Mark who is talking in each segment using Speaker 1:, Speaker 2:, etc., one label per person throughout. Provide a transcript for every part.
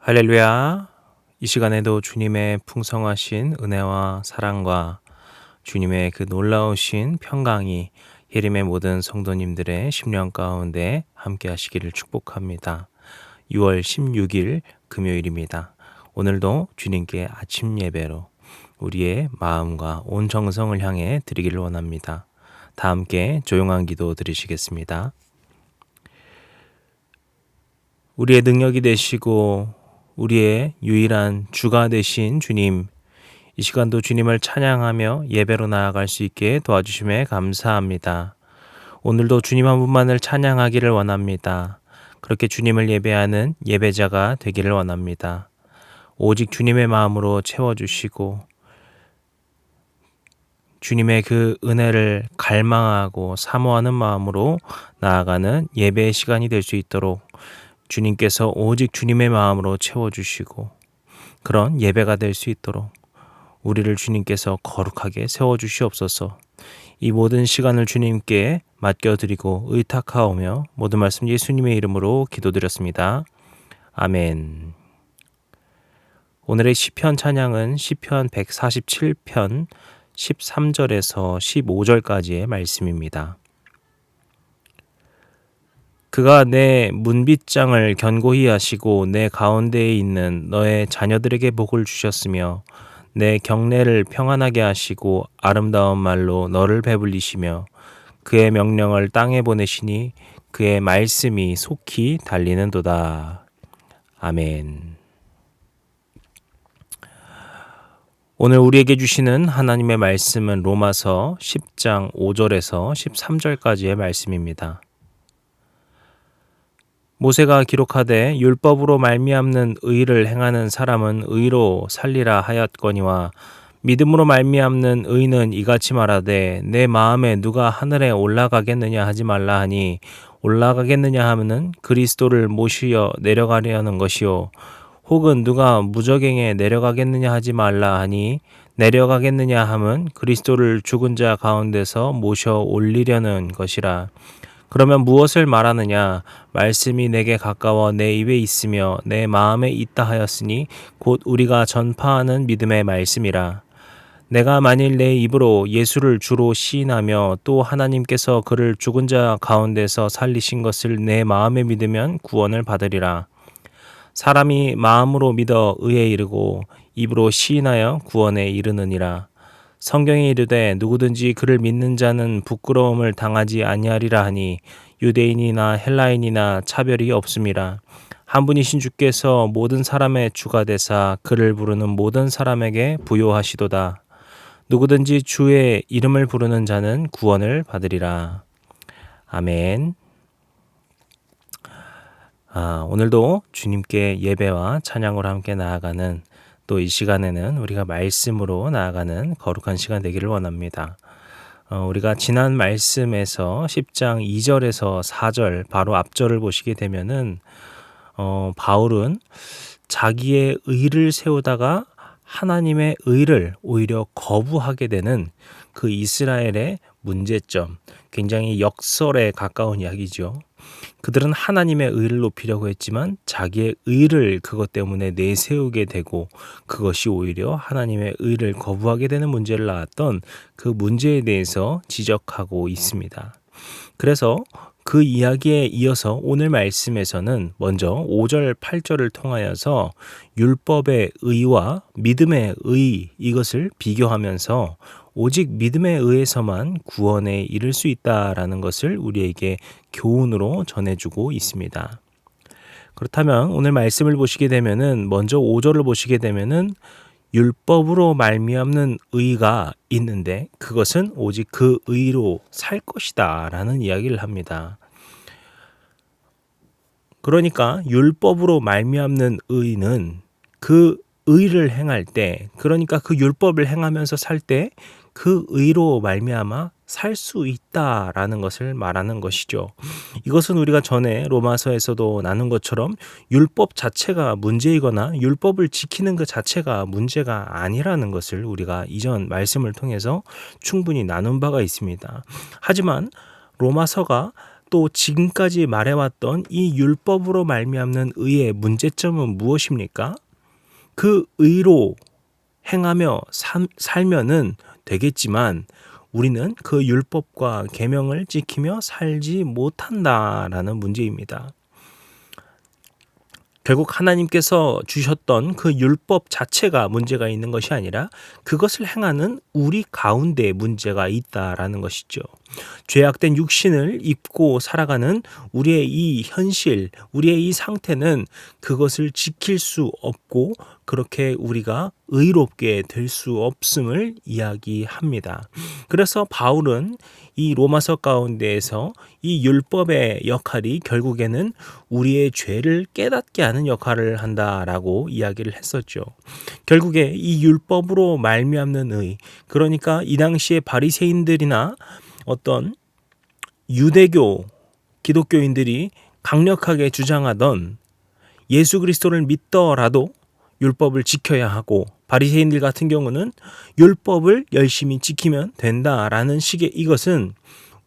Speaker 1: 할렐루야. 이 시간에도 주님의 풍성하신 은혜와 사랑과 주님의 그 놀라우신 평강이 예림의 모든 성도님들의 심령 가운데 함께 하시기를 축복합니다. 6월 16일 금요일입니다. 오늘도 주님께 아침 예배로 우리의 마음과 온 정성을 향해 드리기를 원합니다. 다 함께 조용한 기도 드리시겠습니다. 우리의 능력이 되시고 우리의 유일한 주가 되신 주님, 이 시간도 주님을 찬양하며 예배로 나아갈 수 있게 도와주심에 감사합니다. 오늘도 주님 한 분만을 찬양하기를 원합니다. 그렇게 주님을 예배하는 예배자가 되기를 원합니다. 오직 주님의 마음으로 채워주시고 주님의 그 은혜를 갈망하고 사모하는 마음으로 나아가는 예배의 시간이 될 수 있도록 주님께서 오직 주님의 마음으로 채워주시고 그런 예배가 될 수 있도록 우리를 주님께서 거룩하게 세워주시옵소서. 이 모든 시간을 주님께 맡겨드리고 의탁하오며 모든 말씀 예수님의 이름으로 기도드렸습니다. 아멘. 오늘의 시편 찬양은 시편 147편 13절에서 15절까지의 말씀입니다. 그가 내 문빗장을 견고히 하시고 내 가운데에 있는 너의 자녀들에게 복을 주셨으며 내 경내를 평안하게 하시고 아름다운 말로 너를 배불리시며 그의 명령을 땅에 보내시니 그의 말씀이 속히 달리는도다. 아멘. 오늘 우리에게 주시는 하나님의 말씀은 로마서 10장 5절에서 13절까지의 말씀입니다. 모세가 기록하되 율법으로 말미암는 의를 행하는 사람은 의로 살리라 하였거니와 믿음으로 말미암는 의는 이같이 말하되 내 마음에 누가 하늘에 올라가겠느냐 하지 말라 하니 올라가겠느냐 하면은 그리스도를 모시어 내려가려는 것이요 혹은 누가 무저갱에 내려가겠느냐 하지 말라 하니 내려가겠느냐 함은 그리스도를 죽은 자 가운데서 모셔 올리려는 것이라. 그러면 무엇을 말하느냐? 말씀이 내게 가까워 내 입에 있으며 내 마음에 있다 하였으니 곧 우리가 전파하는 믿음의 말씀이라. 내가 만일 내 입으로 예수를 주로 시인하며 또 하나님께서 그를 죽은 자 가운데서 살리신 것을 내 마음에 믿으면 구원을 받으리라. 사람이 마음으로 믿어 의에 이르고 입으로 시인하여 구원에 이르느니라. 성경에 이르되 누구든지 그를 믿는 자는 부끄러움을 당하지 아니하리라 하니 유대인이나 헬라인이나 차별이 없음이라. 한 분이신 주께서 모든 사람의 주가 되사 그를 부르는 모든 사람에게 부요하시도다. 누구든지 주의 이름을 부르는 자는 구원을 받으리라. 아멘. 오늘도 주님께 예배와 찬양으로 함께 나아가는 또 이 시간에는 우리가 말씀으로 나아가는 거룩한 시간 되기를 원합니다. 우리가 지난 말씀에서 10장 2절에서 4절 바로 앞절을 보시게 되면은 바울은 자기의 의를 세우다가 하나님의 의를 오히려 거부하게 되는 그 이스라엘의 문제점, 굉장히 역설에 가까운 이야기죠. 그들은 하나님의 의를 높이려고 했지만 자기의 의를 그것 때문에 내세우게 되고 그것이 오히려 하나님의 의를 거부하게 되는 문제를 낳았던 그 문제에 대해서 지적하고 있습니다. 그래서 그 이야기에 이어서 오늘 말씀에서는 먼저 5절, 8절을 통하여서 율법의 의와 믿음의 의 이것을 비교하면서 오직 믿음에 의해서만 구원에 이를 수 있다라는 것을 우리에게 교훈으로 전해주고 있습니다. 그렇다면 오늘 말씀을 보시게 되면은 먼저 5절을 보시게 되면은 율법으로 말미암는 의가 있는데 그것은 오직 그 의로 살 것이다 라는 이야기를 합니다. 그러니까 율법으로 말미암는 의는 그 의를 행할 때, 그러니까 그 율법을 행하면서 살 때 그 의로 말미암아 살 수 있다라는 것을 말하는 것이죠. 이것은 우리가 전에 로마서에서도 나눈 것처럼 율법 자체가 문제이거나 율법을 지키는 그 자체가 문제가 아니라는 것을 우리가 이전 말씀을 통해서 충분히 나눈 바가 있습니다. 하지만 로마서가 또 지금까지 말해왔던 이 율법으로 말미암는 의의 문제점은 무엇입니까? 그 의로 행하며 살면은 되겠지만 우리는 그 율법과 계명을 지키며 살지 못한다라는 문제입니다. 결국 하나님께서 주셨던 그 율법 자체가 문제가 있는 것이 아니라 그것을 행하는 우리 가운데 문제가 있다라는 것이죠. 죄악된 육신을 입고 살아가는 우리의 이 현실, 우리의 이 상태는 그것을 지킬 수 없고 그렇게 우리가 의롭게 될 수 없음을 이야기합니다. 그래서 바울은 이 로마서 가운데에서 이 율법의 역할이 결국에는 우리의 죄를 깨닫게 하는 역할을 한다라고 이야기를 했었죠. 결국에 이 율법으로 말미암는 의, 그러니까 이 당시에 바리새인들이나 어떤 유대교 기독교인들이 강력하게 주장하던 예수 그리스도를 믿더라도 율법을 지켜야 하고 바리새인들 같은 경우는 율법을 열심히 지키면 된다라는 식의 이것은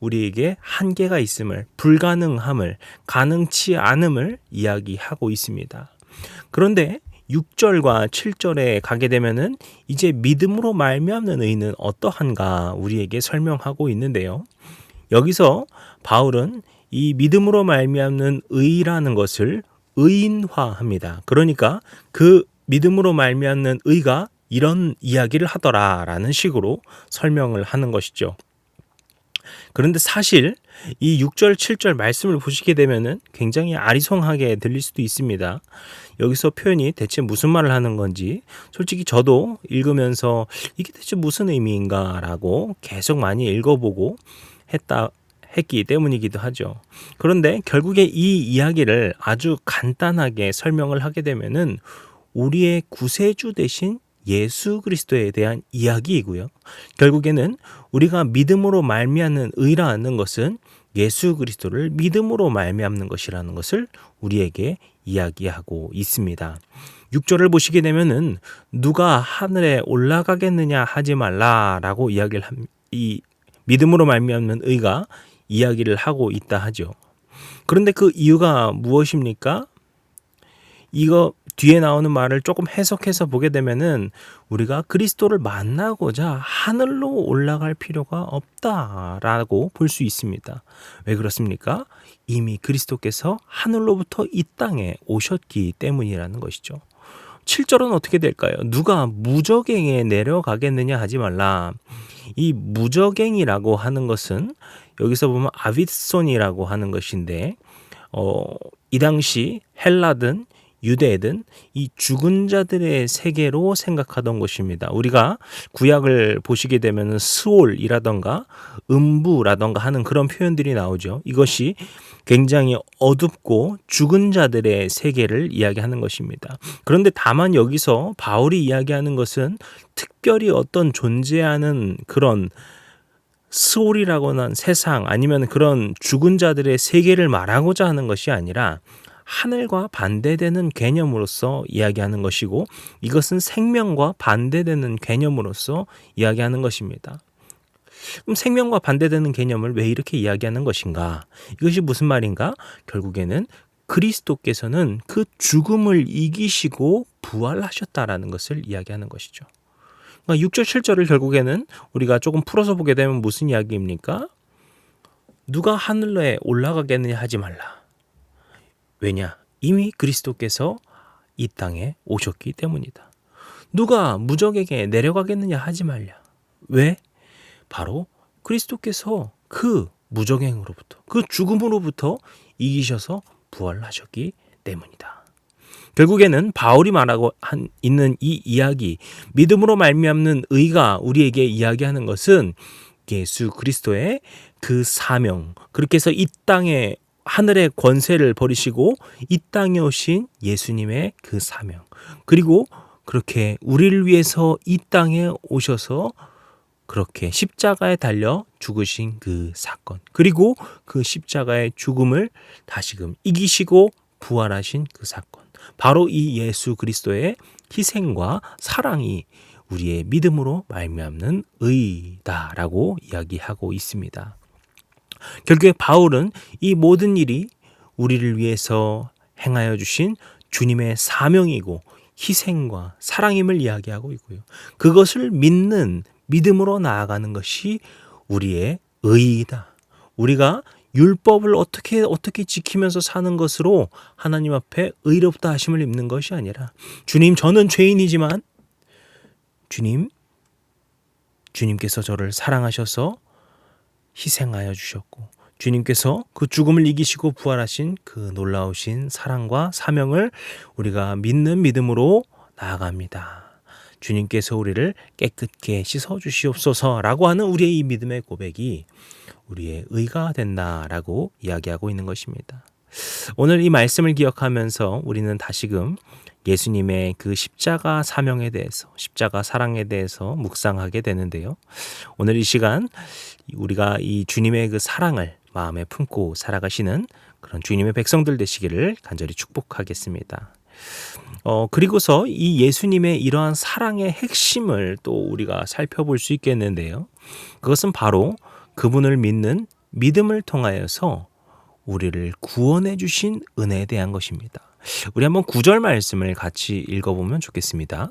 Speaker 1: 우리에게 한계가 있음을, 불가능함을, 가능치 않음을 이야기하고 있습니다. 그런데 6절과 7절에 가게 되면은 이제 믿음으로 말미암는 의는 어떠한가 우리에게 설명하고 있는데요. 여기서 바울은 이 믿음으로 말미암는 의라는 것을 의인화합니다. 그러니까 그 믿음으로 말미암는 의가 이런 이야기를 하더라라는 식으로 설명을 하는 것이죠. 그런데 사실 이 6절, 7절 말씀을 보시게 되면은 굉장히 아리송하게 들릴 수도 있습니다. 여기서 표현이 대체 무슨 말을 하는 건지 솔직히 저도 읽으면서 이게 대체 무슨 의미인가라고 계속 많이 읽어보고 했기 때문이기도 하죠. 그런데 결국에 이 이야기를 아주 간단하게 설명을 하게 되면은 우리의 구세주 대신 예수 그리스도에 대한 이야기이고요. 결국에는 우리가 믿음으로 말미암는 의라는 것은 예수 그리스도를 믿음으로 말미암는 것이라는 것을 우리에게 이야기하고 있습니다. 6절을 보시게 되면은 누가 하늘에 올라가겠느냐 하지 말라라고 이야기를 이 믿음으로 말미암는 의가 이야기를 하고 있다 하죠. 그런데 그 이유가 무엇입니까? 이거 뒤에 나오는 말을 조금 해석해서 보게 되면은 우리가 그리스도를 만나고자 하늘로 올라갈 필요가 없다라고 볼 수 있습니다. 왜 그렇습니까? 이미 그리스도께서 하늘로부터 이 땅에 오셨기 때문이라는 것이죠. 7절은 어떻게 될까요? 누가 무저갱에 내려가겠느냐 하지 말라. 이 무저갱이라고 하는 것은 여기서 보면 아비손이라고 하는 것인데 이 당시 헬라든 유대든 이 죽은 자들의 세계로 생각하던 것입니다. 우리가 구약을 보시게 되면 스올이라던가 음부라던가 하는 그런 표현들이 나오죠. 이것이 굉장히 어둡고 죽은 자들의 세계를 이야기하는 것입니다. 그런데 다만 여기서 바울이 이야기하는 것은 특별히 어떤 존재하는 그런 스올이라고 하는 세상 아니면 그런 죽은 자들의 세계를 말하고자 하는 것이 아니라 하늘과 반대되는 개념으로서 이야기하는 것이고 이것은 생명과 반대되는 개념으로서 이야기하는 것입니다. 그럼 생명과 반대되는 개념을 왜 이렇게 이야기하는 것인가? 이것이 무슨 말인가? 결국에는 그리스도께서는 그 죽음을 이기시고 부활하셨다라는 것을 이야기하는 것이죠. 그러니까 6절, 7절을 결국에는 우리가 조금 풀어서 보게 되면 무슨 이야기입니까? 누가 하늘에 올라가겠느냐 하지 말라. 왜냐? 이미 그리스도께서 이 땅에 오셨기 때문이다. 누가 무적에게 내려가겠느냐 하지 말라. 왜? 바로 그리스도께서 그 무적행으로부터 그 죽음으로부터 이기셔서 부활하셨기 때문이다. 결국에는 바울이 말하고 있는 이 이야기, 믿음으로 말미암는 의가 우리에게 이야기하는 것은 예수 그리스도의 그 사명, 그렇게 해서 이 땅에 하늘의 권세를 버리시고 이 땅에 오신 예수님의 그 사명, 그리고 그렇게 우리를 위해서 이 땅에 오셔서 그렇게 십자가에 달려 죽으신 그 사건, 그리고 그 십자가의 죽음을 다시금 이기시고 부활하신 그 사건, 바로 이 예수 그리스도의 희생과 사랑이 우리의 믿음으로 말미암는 의다라고 이야기하고 있습니다. 결국에 바울은 이 모든 일이 우리를 위해서 행하여 주신 주님의 사명이고 희생과 사랑임을 이야기하고 있고요. 그것을 믿는 믿음으로 나아가는 것이 우리의 의이다. 우리가 율법을 어떻게 지키면서 사는 것으로 하나님 앞에 의롭다 하심을 입는 것이 아니라 주님, 저는 죄인이지만 주님께서 저를 사랑하셔서 희생하여 주셨고 주님께서 그 죽음을 이기시고 부활하신 그 놀라우신 사랑과 사명을 우리가 믿는 믿음으로 나아갑니다. 주님께서 우리를 깨끗게 씻어 주시옵소서라고 하는 우리의 이 믿음의 고백이 우리의 의가 된다라고 이야기하고 있는 것입니다. 오늘 이 말씀을 기억하면서 우리는 다시금 예수님의 그 십자가 사명에 대해서, 십자가 사랑에 대해서 묵상하게 되는데요. 오늘 이 시간 우리가 이 주님의 그 사랑을 마음에 품고 살아가시는 그런 주님의 백성들 되시기를 간절히 축복하겠습니다. 그리고서 이 예수님의 이러한 사랑의 핵심을 또 우리가 살펴볼 수 있겠는데요. 그것은 바로 그분을 믿는 믿음을 통하여서 우리를 구원해 주신 은혜에 대한 것입니다. 우리 한번 9절 말씀을 같이 읽어보면 좋겠습니다.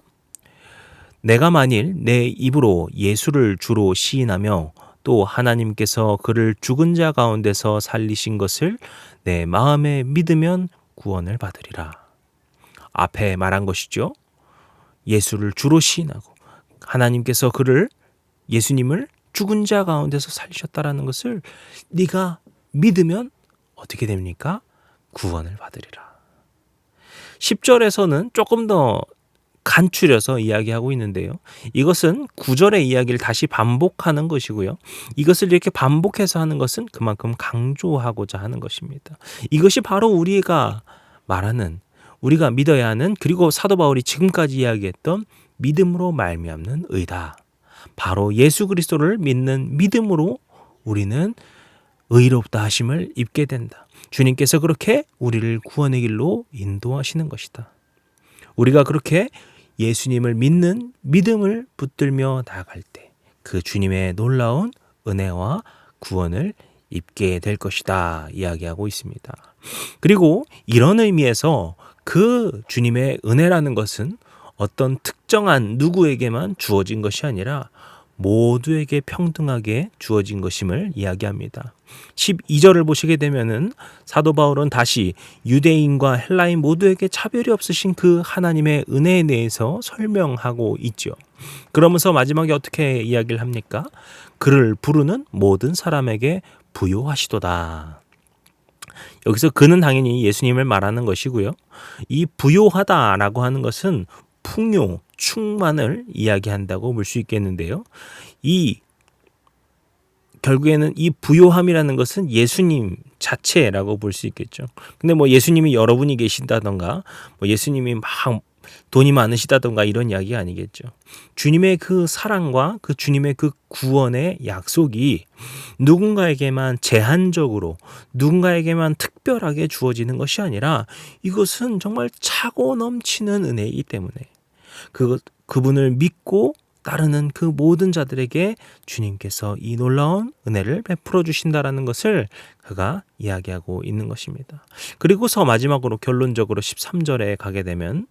Speaker 1: 내가 만일 내 입으로 예수를 주로 시인하며 또 하나님께서 그를 죽은 자 가운데서 살리신 것을 내 마음에 믿으면 구원을 받으리라. 앞에 말한 것이죠. 예수를 주로 시인하고 하나님께서 예수님을 죽은 자 가운데서 살리셨다라는 것을 네가 믿으면 어떻게 됩니까? 구원을 받으리라. 10절에서는 조금 더 간추려서 이야기하고 있는데요. 이것은 9절의 이야기를 다시 반복하는 것이고요. 이것을 이렇게 반복해서 하는 것은 그만큼 강조하고자 하는 것입니다. 이것이 바로 우리가 말하는, 우리가 믿어야 하는, 그리고 사도 바울이 지금까지 이야기했던 믿음으로 말미암는 의다. 바로 예수 그리스도를 믿는 믿음으로 우리는 의롭다 하심을 입게 된다. 주님께서 그렇게 우리를 구원의 길로 인도하시는 것이다. 우리가 그렇게 예수님을 믿는 믿음을 붙들며 나아갈 때 그 주님의 놀라운 은혜와 구원을 입게 될 것이다 이야기하고 있습니다. 그리고 이런 의미에서 그 주님의 은혜라는 것은 어떤 특정한 누구에게만 주어진 것이 아니라 모두에게 평등하게 주어진 것임을 이야기합니다. 12절을 보시게 되면은 사도 바울은 다시 유대인과 헬라인 모두에게 차별이 없으신 그 하나님의 은혜에 대해서 설명하고 있죠. 그러면서 마지막에 어떻게 이야기를 합니까? 그를 부르는 모든 사람에게 부요하시도다. 여기서 그는 당연히 예수님을 말하는 것이고요. 이 부요하다라고 하는 것은 풍요, 충만을 이야기한다고 볼 수 있겠는데요. 결국에는 이 부요함이라는 것은 예수님 자체라고 볼 수 있겠죠. 근데 예수님이 여러분이 계신다던가, 예수님이 막 돈이 많으시다던가 이런 이야기가 아니겠죠. 주님의 그 사랑과 그 주님의 그 구원의 약속이 누군가에게만 제한적으로, 누군가에게만 특별하게 주어지는 것이 아니라 이것은 정말 차고 넘치는 은혜이기 때문에 그분을 믿고 따르는 그 모든 자들에게 주님께서 이 놀라운 은혜를 베풀어 주신다라는 것을 그가 이야기하고 있는 것입니다. 그리고서 마지막으로 결론적으로 13절에 가게 되면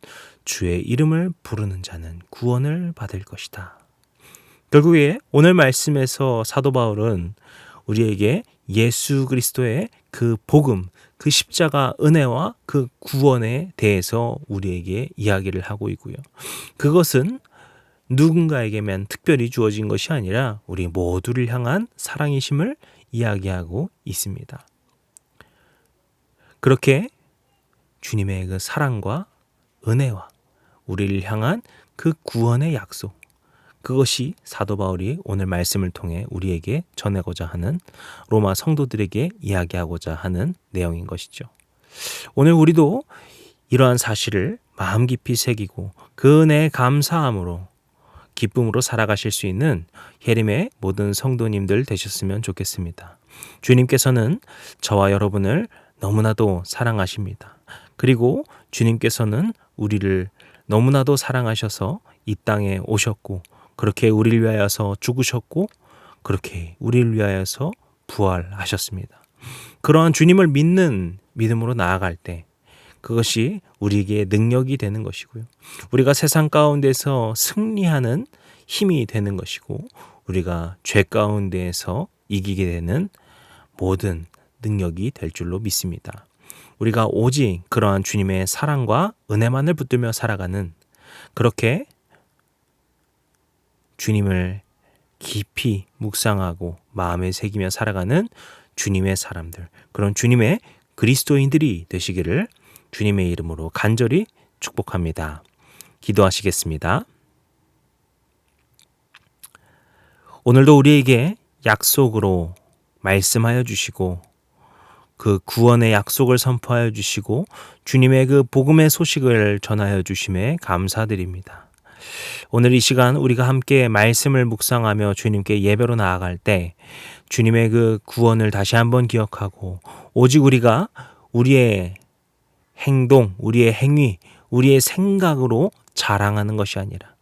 Speaker 1: 주의 이름을 부르는 자는 구원을 받을 것이다. 결국에 오늘 말씀에서 사도 바울은 우리에게 예수 그리스도의 그 복음, 그 십자가 은혜와 그 구원에 대해서 우리에게 이야기를 하고 있고요. 그것은 누군가에게만 특별히 주어진 것이 아니라 우리 모두를 향한 사랑이심을 이야기하고 있습니다. 그렇게 주님의 그 사랑과 은혜와 우리를 향한 그 구원의 약속, 그것이 사도 바울이 오늘 말씀을 통해 우리에게 전하고자 하는, 로마 성도들에게 이야기하고자 하는 내용인 것이죠. 오늘 우리도 이러한 사실을 마음 깊이 새기고 그 은혜에 감사함으로 기쁨으로 살아가실 수 있는 예림의 모든 성도님들 되셨으면 좋겠습니다. 주님께서는 저와 여러분을 너무나도 사랑하십니다. 그리고 주님께서는 우리를 너무나도 사랑하셔서 이 땅에 오셨고, 그렇게 우리를 위하여서 죽으셨고, 그렇게 우리를 위하여서 부활하셨습니다. 그러한 주님을 믿는 믿음으로 나아갈 때 그것이 우리에게 능력이 되는 것이고요. 우리가 세상 가운데서 승리하는 힘이 되는 것이고 우리가 죄 가운데에서 이기게 되는 모든 능력이 될 줄로 믿습니다. 우리가 오직 그러한 주님의 사랑과 은혜만을 붙들며 살아가는 그렇게 주님을 깊이 묵상하고 마음에 새기며 살아가는 주님의 사람들, 그런 주님의 그리스도인들이 되시기를 주님의 이름으로 간절히 축복합니다. 기도하시겠습니다. 오늘도 우리에게 약속으로 말씀하여 주시고 그 구원의 약속을 선포하여 주시고 주님의 그 복음의 소식을 전하여 주심에 감사드립니다. 오늘 이 시간 우리가 함께 말씀을 묵상하며 주님께 예배로 나아갈 때 주님의 그 구원을 다시 한번 기억하고 오직 우리가 우리의 행동, 우리의 행위, 우리의 생각으로 자랑하는 것이 아니라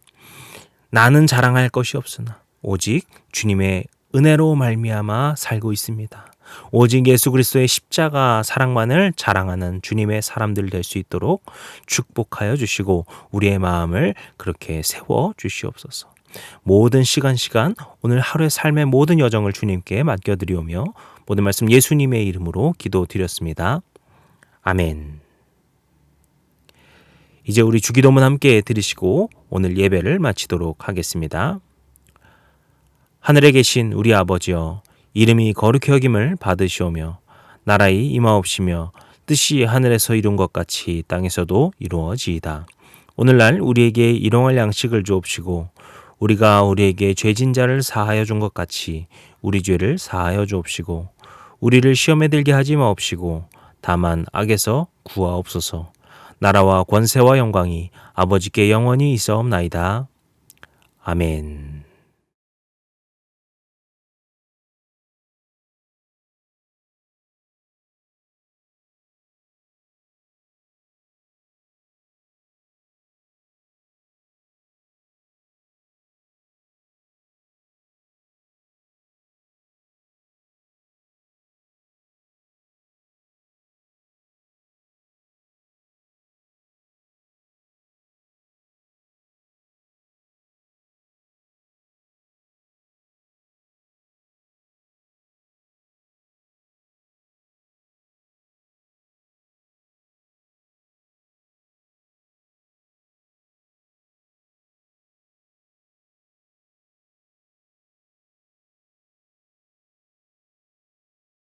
Speaker 1: 나는 자랑할 것이 없으나 오직 주님의 은혜로 말미암아 살고 있습니다. 오직 예수 그리스도의 십자가 사랑만을 자랑하는 주님의 사람들 될 수 있도록 축복하여 주시고 우리의 마음을 그렇게 세워 주시옵소서. 모든 시간 오늘 하루의 삶의 모든 여정을 주님께 맡겨드리오며 모든 말씀 예수님의 이름으로 기도드렸습니다. 아멘. 이제 우리 주기도문 함께 들으시고 오늘 예배를 마치도록 하겠습니다. 하늘에 계신 우리 아버지여, 이름이 거룩히 여김을 받으시오며 나라의 임하옵시며 뜻이 하늘에서 이룬 것 같이 땅에서도 이루어지이다. 오늘날 우리에게 일용할 양식을 주옵시고 우리가 우리에게 죄진 자를 사하여 준 것 같이 우리 죄를 사하여 주옵시고 우리를 시험에 들게 하지 마옵시고 다만 악에서 구하옵소서. 나라와 권세와 영광이 아버지께 영원히 있사옵나이다. 아멘.